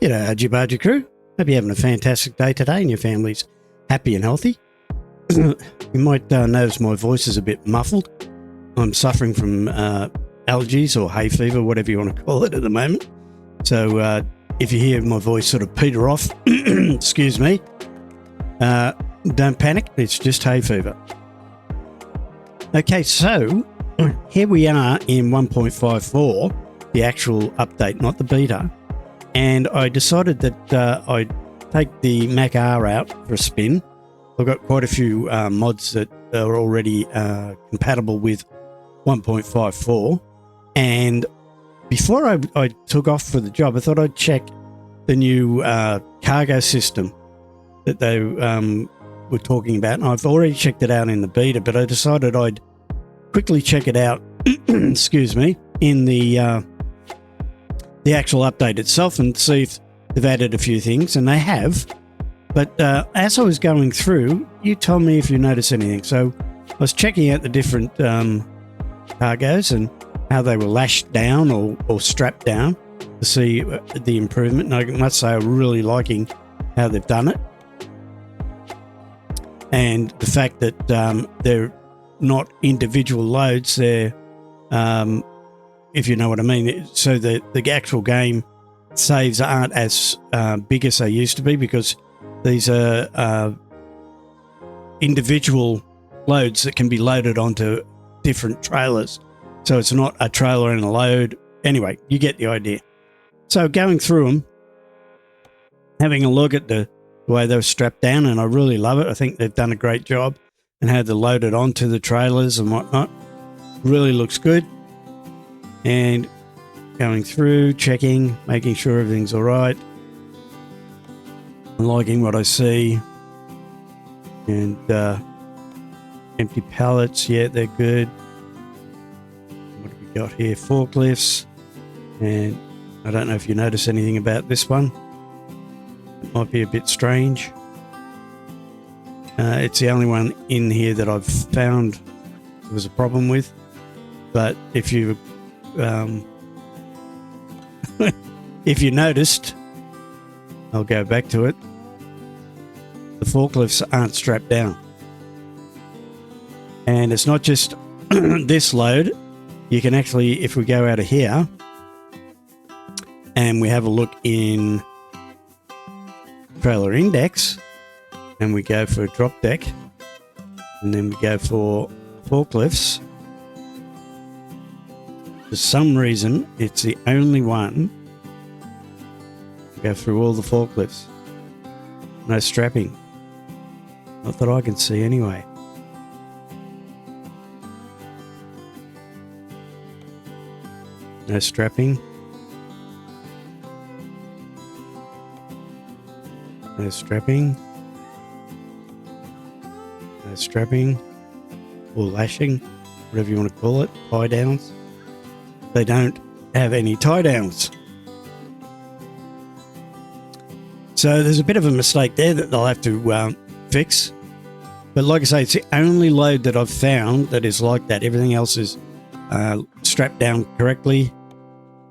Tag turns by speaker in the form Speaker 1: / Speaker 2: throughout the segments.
Speaker 1: G'day, Argy Bargy crew. Hope you're having a fantastic day today and your family's happy and healthy. You might notice my voice is a bit muffled. I'm suffering from allergies or hay fever, whatever you want to call it at the moment. So if you hear my voice sort of peter off, excuse me, don't panic. It's just hay fever. Okay, so here we are in 1.54, the actual update, not the beta. And I decided that I'd take the Mac R out for a spin. I've got quite a few mods that are already compatible with 1.54. And before I took off for the job, I thought I'd check the new cargo system that they were talking about. And I've already checked it out in the beta, but I decided I'd quickly check it out, excuse me, in the actual update itself and see if they've added a few things, and they have. But as I was going through, you tell me if you notice anything. So I was checking out the different cargoes and how they were lashed down or strapped down to see the improvement. And I must say I'm really liking how they've done it. And the fact that they're not individual loads, they're if you know what I mean. So the actual game saves aren't as big as they used to be, because these are individual loads that can be loaded onto different trailers. So it's not a trailer and a load. Anyway, you get the idea. So going through them, having a look at the way they're strapped down, and I really love it. I think they've done a great job and how they're loaded onto the trailers and whatnot. Really looks good. And going through, checking, making sure everything's all right. I'm liking what I see. And empty pallets, yeah, they're good. What have we got here? Forklifts. And I don't know if you notice anything about this one. It might be a bit strange. It's the only one in here that I've found there was a problem with. But if you if you noticed, I'll go back to it, the forklifts aren't strapped down. And it's not just this load. You can actually, if we go out of here and we have a look in trailer index and we go for a drop deck and then we go for forklifts, for some reason, it's the only one. Go through all the forklifts. No strapping. Not that I can see anyway. No strapping. No strapping. No strapping. Or lashing. Whatever you want to call it. Tie downs. They don't have any tie downs. So there's a bit of a mistake there that they'll have to fix. But like I say, it's the only load that I've found that is like that. Everything else is strapped down correctly.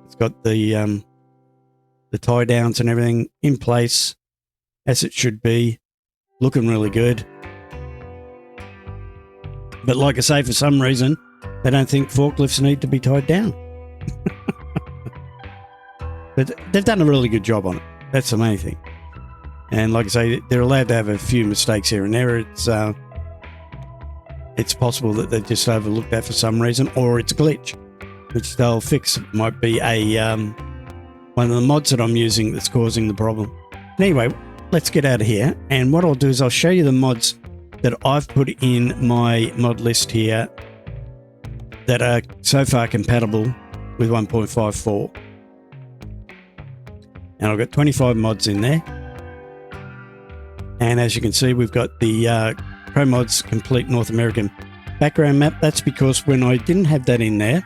Speaker 1: It's got the tie downs and everything in place as it should be. Looking really good. But like I say, for some reason, they don't think forklifts need to be tied down. But they've done a really good job on it. That's the main thing. And like I say, they're allowed to have a few mistakes here and there. It's possible that they've just overlooked that for some reason, or it's a glitch, which they'll fix. It might be one of the mods that I'm using that's causing the problem. Anyway, let's get out of here. And what I'll do is I'll show you the mods that I've put in my mod list here that are so far compatible with 1.54. And I've got 25 mods in there. And as you can see, we've got the Pro Mods Complete North American background map. That's because when I didn't have that in there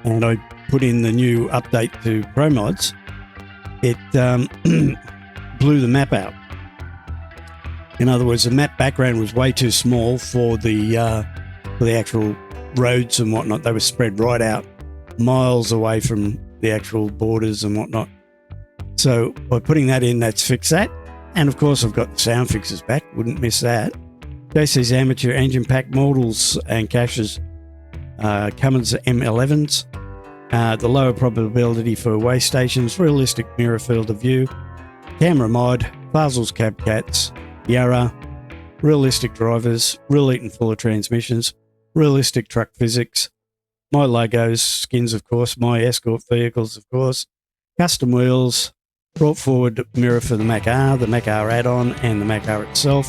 Speaker 1: and I put in the new update to Pro Mods, it blew the map out. In other words, the map background was way too small for the actual roads and whatnot. They were spread right out miles away from the actual borders and whatnot. So by putting that in, that's fixed that. And of course, I've got the sound fixes back. Wouldn't miss that. JC's amateur engine pack models and caches. Cummins M11s. The lower probability for way stations. Realistic mirror field of view. Camera mod. Basel's cab cats. Yarra. Realistic drivers. Real Eaton Fuller transmissions. Realistic truck physics. My logos, skins, of course. My escort vehicles, of course. Custom wheels. Brought forward mirror for the Mac R, the Mac R add-on, and the Mac R itself.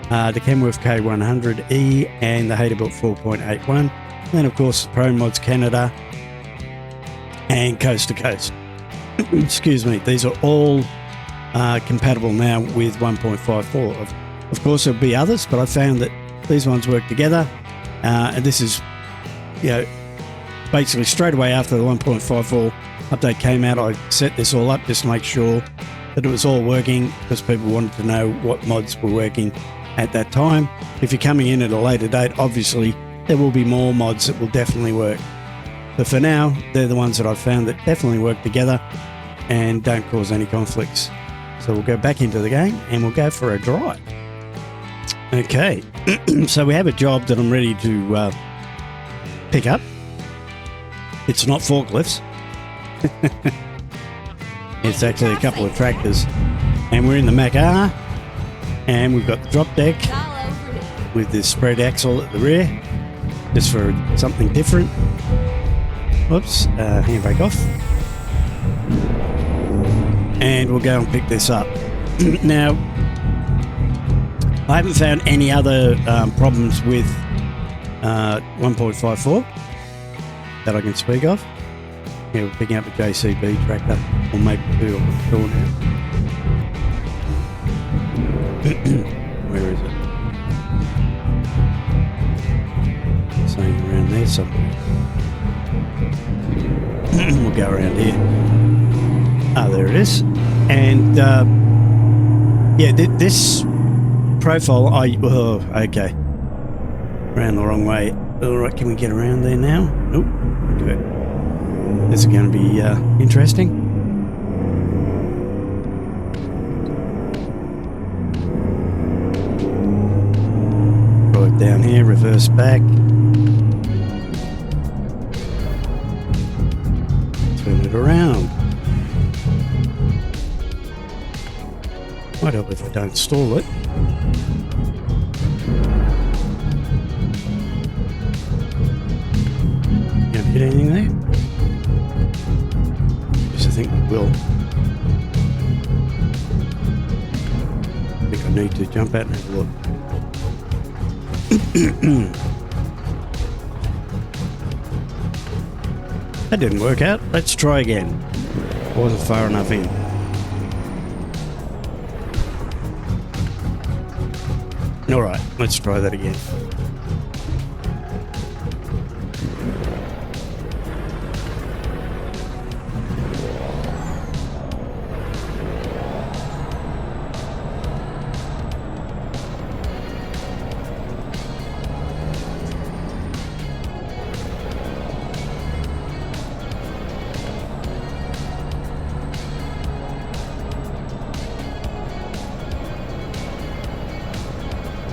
Speaker 1: The Kenworth K100E and the Haterbuilt 4.81. And then, of course, the Pro Mods Canada and Coast to Coast. Excuse me. These are all compatible now with 1.54. Of course, there'll be others, but I found that these ones work together. And this is, basically straight away after the 1.54 update came out, I set this all up just to make sure that it was all working, because people wanted to know what mods were working at that time. If you're coming in at a later date, obviously there will be more mods that will definitely work. But for now, they're the ones that I've found that definitely work together and don't cause any conflicts. So we'll go back into the game and we'll go for a drive. Okay, so we have a job that I'm ready to pick up. It's not forklifts. It's actually a couple of tractors. And we're in the Mac R. And we've got the drop deck with this spread axle at the rear, just for something different. Whoops, handbrake off. And we'll go and pick this up. Now, I haven't found any other problems with 1.54 that I can speak of. Yeah, we're picking up a JCB tractor, or maybe two, I'm not sure now. Where is it? Saying around there somewhere. We'll go around here. Ah, there it is. And yeah, this profile, okay. Around the wrong way. All right, can we get around there now? Nope. Okay. This is going to be interesting. Right down here, reverse back. Turn it around. Might help if I don't stall it. Can't hit anything there? Yes, I think we will. I think I need to jump out and have a look. That didn't work out. Let's try again. Wasn't far enough in. Alright, let's try that again.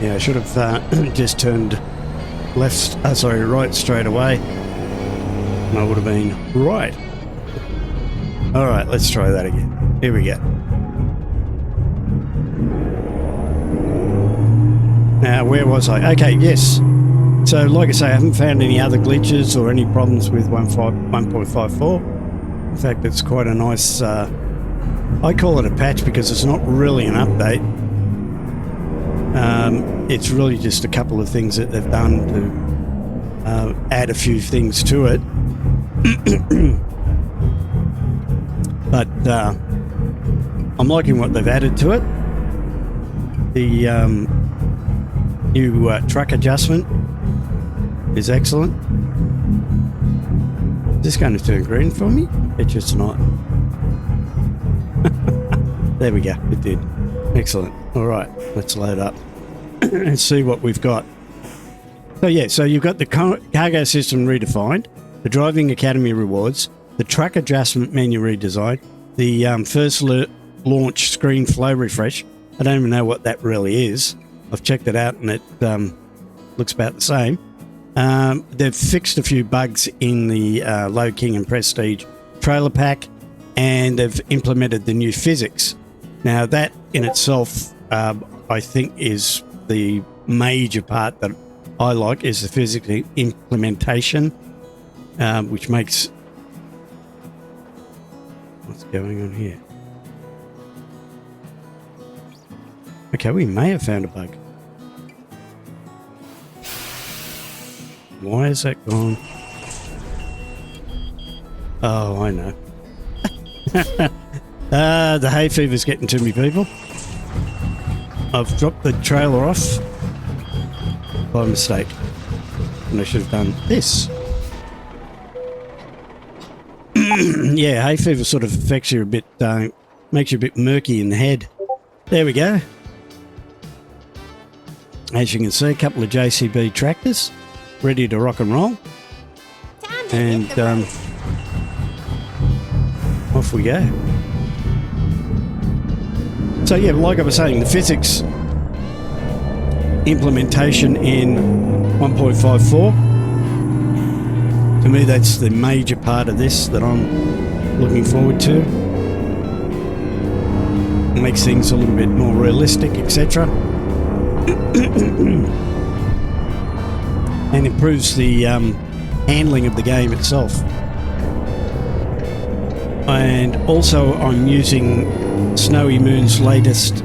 Speaker 1: Yeah, I should have just turned right straight away. And I would have been right. All right, let's try that again. Here we go. Now, where was I? Okay, yes. So, like I say, I haven't found any other glitches or any problems with 1.54. In fact, it's quite a nice... I call it a patch because it's not really an update. It's really just a couple of things that they've done to add a few things to it. But I'm liking what they've added to it. The new truck adjustment is excellent. Is this going to turn green for me? It's just not. There we go. It did. Excellent. All right, let's load up and see what we've got. So yeah, so you've got the cargo system redefined, the driving academy rewards, the truck adjustment menu redesign, the first launch screen flow refresh. I don't even know what that really is. I've checked it out and it looks about the same. They've fixed a few bugs in the Low King and Prestige trailer pack, and they've implemented the new physics. Now that in itself, I think is the major part that I like, is the physics implementation, which makes... What's going on here? Okay, we may have found a bug. Why is that gone? Oh, I know. The hay fever's getting to me, people. I've dropped the trailer off by mistake, and I should have done this. Yeah, hay fever sort of affects you a bit, makes you a bit murky in the head. There we go. As you can see, a couple of JCB tractors ready to rock and roll. And off we go. So yeah, like I was saying, the physics implementation in 1.54, to me that's the major part of this that I'm looking forward to. It makes things a little bit more realistic, etc. And improves the handling of the game itself. And also I'm using Snowy Moon's latest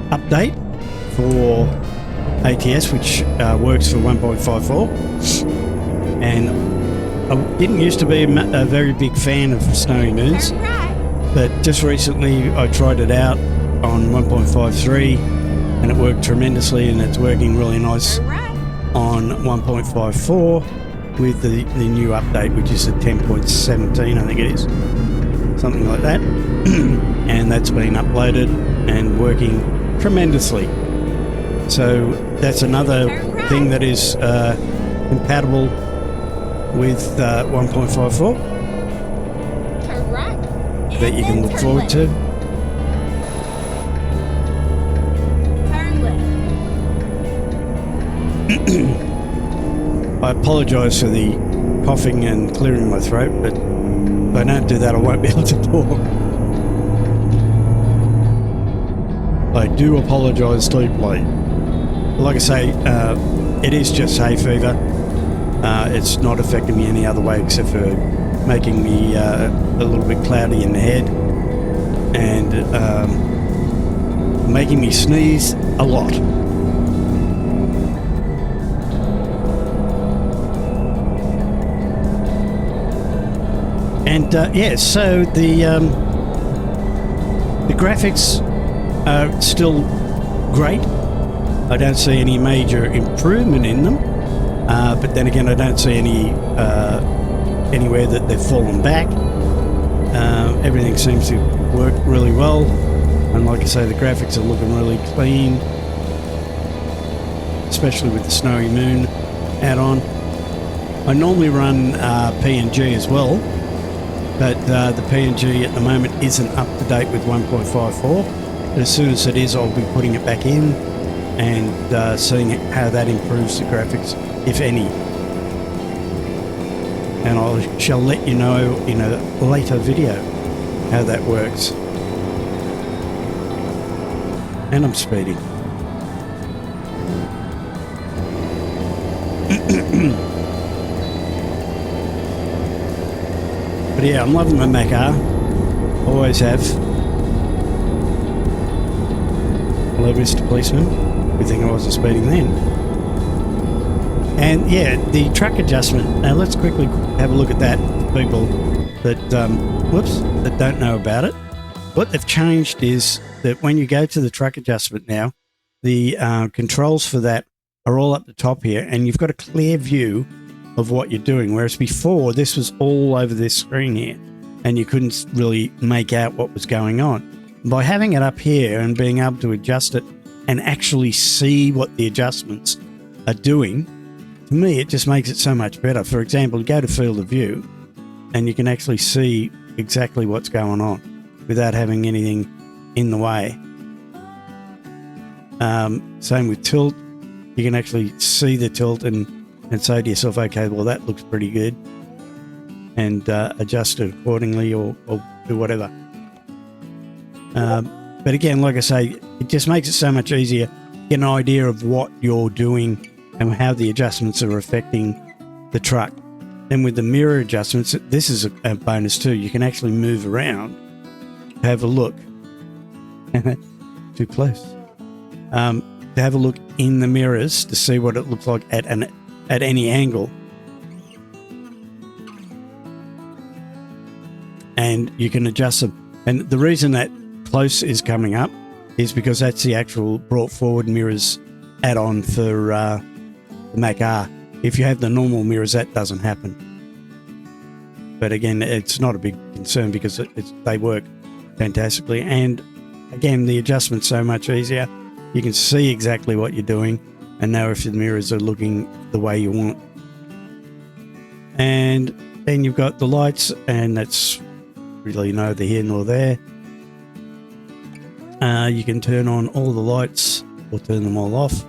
Speaker 1: update for ATS, which works for 1.54. And I didn't used to be a very big fan of Snowy Moons, but just recently I tried it out on 1.53 and it worked tremendously, and it's working really nice on 1.54 with the new update, which is the 10.17, I think it is, something like that. And that's been uploaded and working tremendously. So that's another thing that is compatible with 1.54 that you can look forward to. I apologise for the coughing and clearing my throat, but if I don't do that I won't be able to talk. I do apologise deeply. Like I say, it is just hay fever. It's not affecting me any other way except for making me a little bit cloudy in the head and making me sneeze a lot. And yeah, so the graphics are still great. I don't see any major improvement in them, but then again, I don't see any anywhere that they've fallen back. Everything seems to work really well, and like I say, the graphics are looking really clean, especially with the Snowy Moon add-on. I normally run PNG as well, but the PNG at the moment isn't up to date with 1.54. But as soon as it is, I'll be putting it back in and seeing how that improves the graphics, if any. And I shall let you know in a later video how that works. And I'm speeding. But yeah, I'm loving my Mac R. Always have. Hello, Mr. Policeman. Good thing I wasn't speeding then. And yeah, the truck adjustment. Now let's quickly have a look at that for people that, that don't know about it. What they've changed is that when you go to the truck adjustment now, the controls for that are all up the top here, and you've got a clear view of what you're doing, whereas before this was all over this screen here and you couldn't really make out what was going on. By having it up here and being able to adjust it and actually see what the adjustments are doing, to me, it just makes it so much better. For example, go to field of view and you can actually see exactly what's going on without having anything in the way. Same with tilt. You can actually see the tilt and say to yourself, okay, well, that looks pretty good, and adjust it accordingly or do whatever. But again, like I say, it just makes it so much easier to get an idea of what you're doing and how the adjustments are affecting the truck. Then with the mirror adjustments, this is a bonus too. You can actually move around, have a look. Too close. To have a look in the mirrors to see what it looks like at any angle. And you can adjust them. And the reason that close is coming up is because that's the actual brought forward mirrors add-on for the Mac R. If you have the normal mirrors, that doesn't happen. But again, it's not a big concern because they work fantastically. And again, the adjustment's so much easier. You can see exactly what you're doing and know if the mirrors are looking the way you want. And then you've got the lights, and that's really neither here nor there. You can turn on all the lights or turn them all off.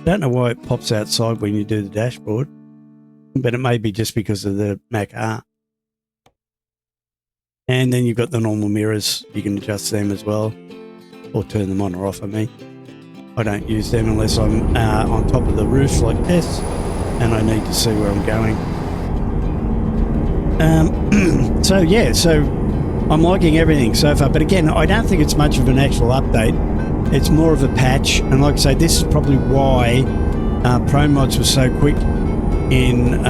Speaker 1: Don't know why it pops outside when you do the dashboard, but it may be just because of the Mac R. And then you've got the normal mirrors. You can adjust them as well, or turn them on or off. I don't use them unless I'm on top of the roof like this and I need to see where I'm going. So I'm liking everything so far, but again, I don't think it's much of an actual update. It's more of a patch, and like I say, this is probably why ProMods was so quick in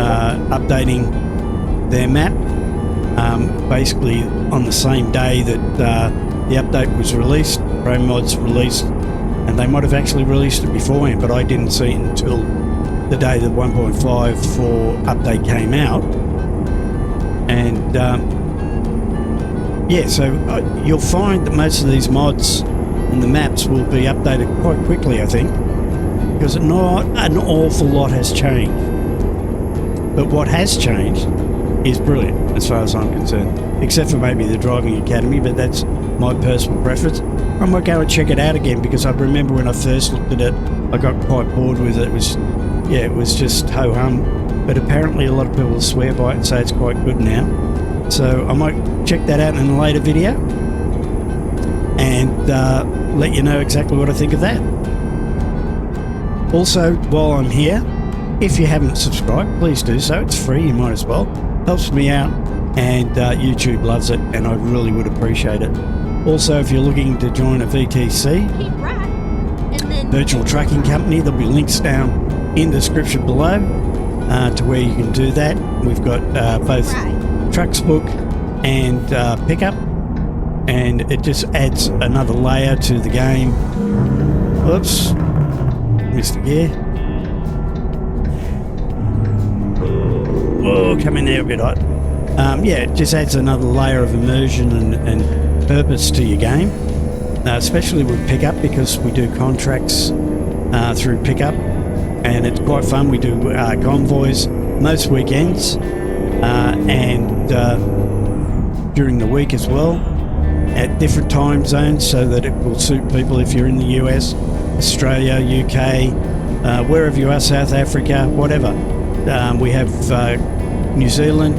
Speaker 1: updating their map. Basically on the same day that the update was released, ProMods released, and they might have actually released it beforehand, but I didn't see it until the day the 1.54 update came out. And so you'll find that most of these mods and the maps will be updated quite quickly, I think, because not an awful lot has changed. But what has changed is brilliant as far as I'm concerned, except for maybe the driving academy, but that's my personal preference. I might go and check it out again, because I remember when I first looked at it, I got quite bored with it. It was just ho-hum, but apparently a lot of people swear by it and say it's quite good now. So I might check that out in a later video and let you know exactly what I think of that. Also, while I'm here, if you haven't subscribed, please do so. It's free, you might as well. Helps me out, and YouTube loves it, and I really would appreciate it. Also, if you're looking to join a VTC, virtual trucking company, there'll be links down in the description below to where you can do that. We've got both Trucks Book and Pickup, and it just adds another layer to the game. Whoops, missed a gear. Whoa, come in there a bit hot. It just adds another layer of immersion and purpose to your game, especially with Pickup, because we do contracts through Pickup, and it's quite fun. We do convoys most weekends and during the week as well, at different time zones, so that it will suit people if you're in the US, Australia, UK, wherever you are, South Africa, whatever. We have New Zealand.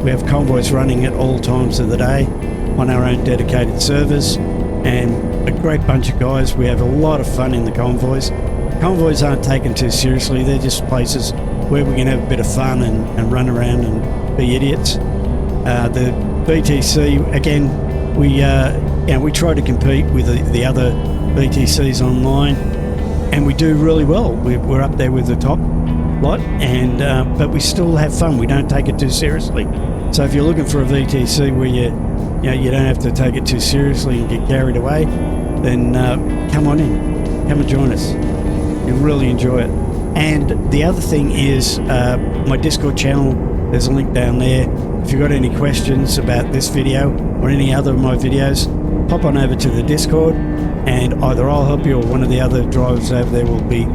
Speaker 1: We have convoys running at all times of the day on our own dedicated servers, and a great bunch of guys. We have a lot of fun in the convoys. Convoys aren't taken too seriously. They're just places where we can have a bit of fun and run around and be idiots. The BTC, again, we try to compete with the other BTCs online, and we do really well. We're up there with the top lot, and but we still have fun. We don't take it too seriously. So if you're looking for a VTC where you don't have to take it too seriously and get carried away, then come on in, come and join us. You'll really enjoy it. And the other thing is my Discord channel. There's a link down there. If you've got any questions about this video or any other of my videos, pop on over to the Discord, and either I'll help you or one of the other drivers over there will be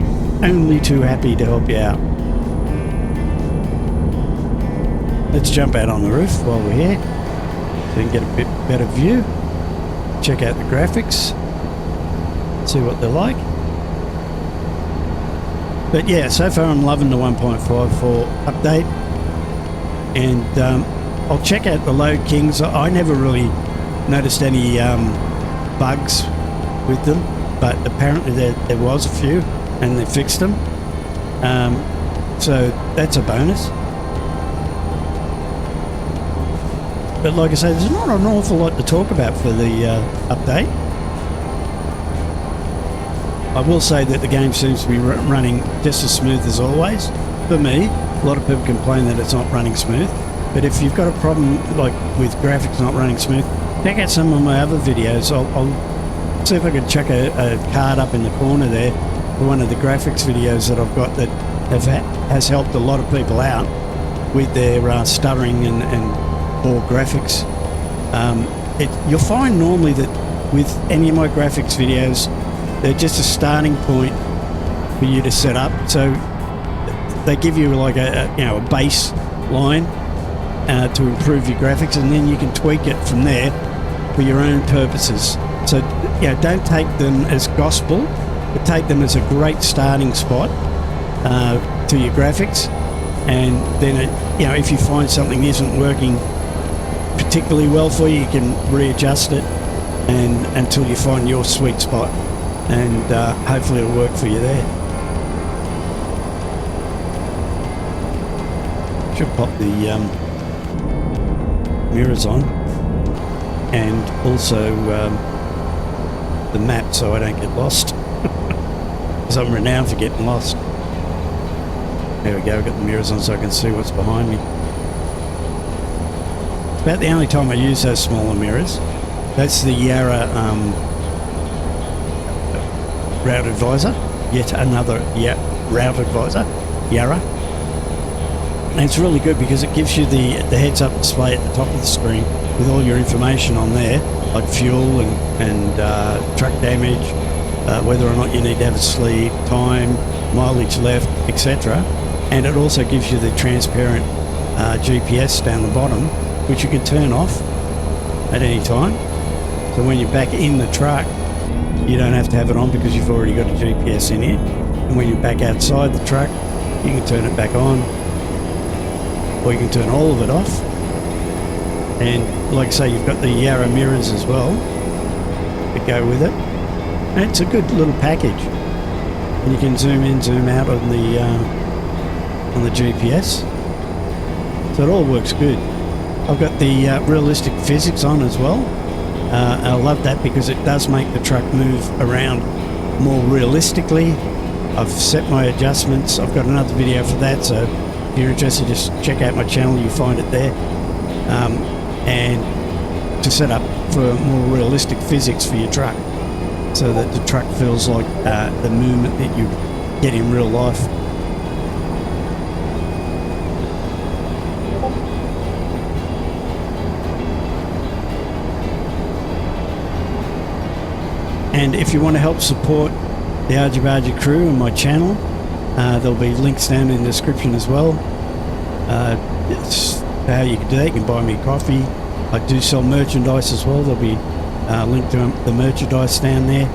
Speaker 1: only too happy to help you out. let's jump out on the roof while we're here so we can get a bit better view. Check out the graphics, see what they're like. But yeah, so far I'm loving the 1.54 update, and I'll check out the Load Kings. I never really noticed any bugs with them, but apparently there was a few and they fixed them, so that's a bonus. But like I say, there's not an awful lot to talk about for the update. I will say that the game seems to be running just as smooth as always. For me, a lot of people complain that it's not running smooth, but if you've got a problem like with graphics not running smooth, check out some of my other videos. I'll see if I can chuck a card up in the corner there for one of the graphics videos that I've got that has helped a lot of people out with their stuttering and poor graphics. You'll find normally that with any of my graphics videos, they're just a starting point for you to set up. So they give you like a baseline to improve your graphics, and then you can tweak it from there for your own purposes. So don't take them as gospel, but take them as a great starting spot to your graphics. And then if you find something isn't working particularly well for you, you can readjust it and until you find your sweet spot, and hopefully it'll work for you there. Should pop the mirrors on, and also the map so I don't get lost, because I'm renowned for getting lost. There we go, I've got the mirrors on so I can see what's behind me. It's about the only time I use those smaller mirrors. That's the Yarra Route Advisor, yet another Route Advisor, Yarra. And it's really good because it gives you the heads-up display at the top of the screen with all your information on there, like fuel and truck damage, whether or not you need to have a sleeve, time, mileage left, etc. And it also gives you the transparent GPS down the bottom, which you can turn off at any time. So when you're back in the truck, you don't have to have it on because you've already got a GPS in here. And when you're back outside the truck, you can turn it back on, or you can turn all of it off. And like I say, you've got the Yarra mirrors as well that go with it. And it's a good little package. And you can zoom in, zoom out on the GPS. So it all works good. I've got the realistic physics on as well. I love that because it does make the truck move around more realistically. I've set my adjustments. I've got another video for that, so if you're interested, just check out my channel, you'll find it there. And to set up for more realistic physics for your truck, so that the truck feels like the movement that you get in real life. And if you want to help support the Argy Bargy crew and my channel, there'll be links down in the description as well. It's how you can do that. You can buy me coffee. I do sell merchandise as well. There'll be a link to the merchandise down there,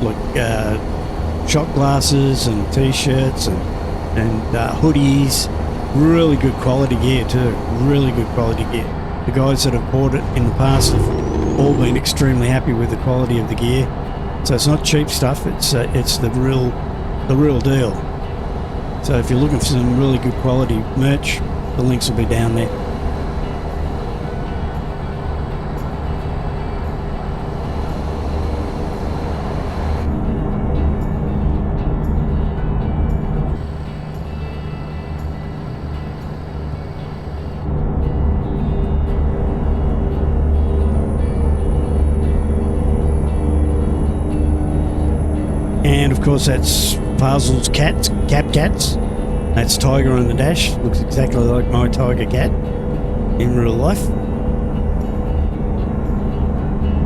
Speaker 1: like shot glasses and t-shirts and hoodies. Really good quality gear too. Really good quality gear. The guys that have bought it in the past have all been extremely happy with the quality of the gear. So it's not cheap stuff. It's the real deal. So if you're looking for some really good quality merch, the links will be down there. And of course that's Fazel's Cap Cats. That's Tiger on the dash. Looks exactly like my Tiger cat in real life.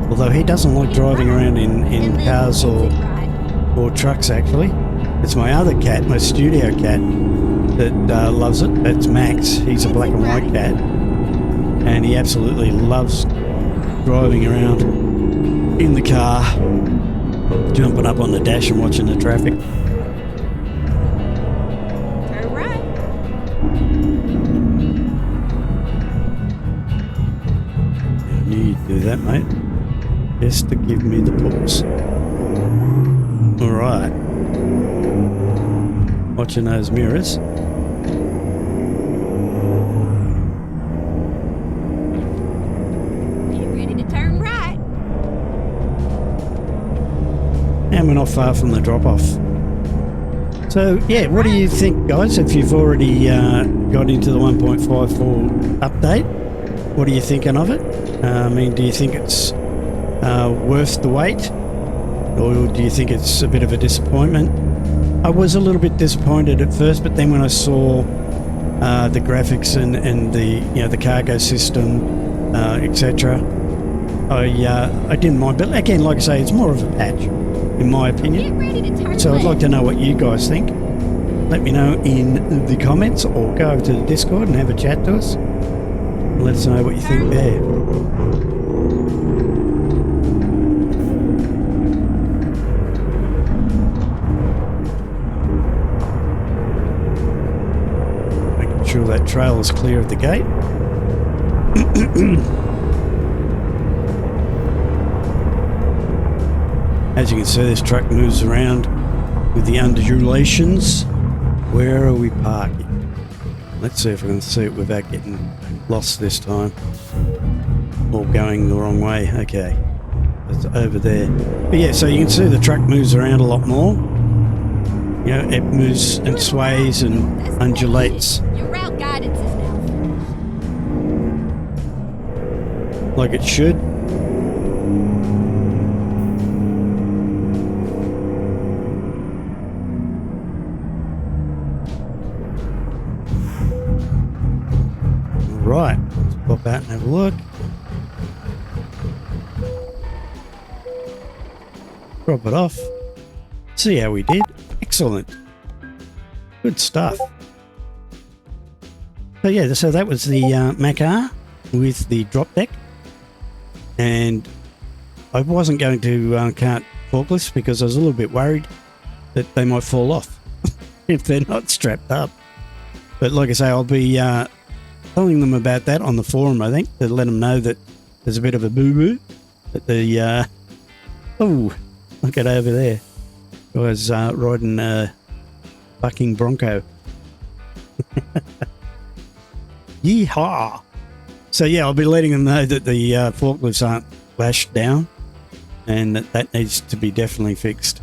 Speaker 1: Although he doesn't like driving around in cars or trucks actually. It's my other cat, my studio cat. that loves it. That's Max. He's a black and white cat, and he absolutely loves driving around in the car, jumping up on the dash and watching the traffic.
Speaker 2: Turn right.
Speaker 1: You need to do that, mate. Just to give me the pulse. All right. Watching those mirrors.
Speaker 2: Get ready to turn right.
Speaker 1: And we're not far from the drop-off. So, yeah, what do you think, guys? If you've already got into the 1.54 update, what are you thinking of it? I mean, do you think it's worth the wait? Or do you think it's a bit of a disappointment? I was a little bit disappointed at first, but then when I saw the graphics and the the cargo system, etc., I didn't mind. But again, like I say, it's more of a patch, in my opinion.
Speaker 2: Get ready to turn
Speaker 1: So I'd
Speaker 2: left.
Speaker 1: like to know what you guys think. Let me know in the comments, or go over to the Discord and have a chat to us. Let us know what you think there. Making sure that trail is clear of the gate. As you can see, this truck moves around with the undulations. Where are we parking? Let's see if we can see it without getting lost this time. Or going the wrong way. Okay. It's over there. But yeah, so you can see the truck moves around a lot more. You know, it moves and sways and
Speaker 2: That's
Speaker 1: undulates
Speaker 2: Your route guidance is now.
Speaker 1: like it should. Right, let's pop out and have a look. Drop it off. See how we did. Excellent. Good stuff. So yeah, so that was the Mac R with the drop deck. And I wasn't going to cart forklifts because I was a little bit worried that they might fall off if they're not strapped up. But like I say, I'll be telling them about that on the forum, I think, to let them know that there's a bit of a boo-boo. That the, oh, look at over there. Guys riding a bucking bronco. Yeehaw! So yeah, I'll be letting them know that the forklifts aren't lashed down and that needs to be definitely fixed.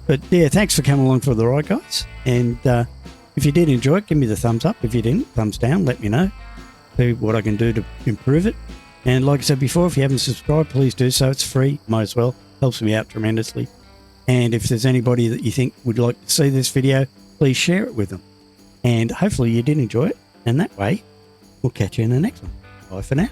Speaker 1: But yeah, thanks for coming along for the ride, guys. And if you did enjoy it, give me the thumbs up. If you didn't, thumbs down. Let me know. See what I can do to improve it. And like I said before, if you haven't subscribed, please do so. It's free. Might as well. Helps me out tremendously. And if there's anybody that you think would like to see this video, please share it with them. And hopefully you did enjoy it. And that way, we'll catch you in the next one. Bye for now.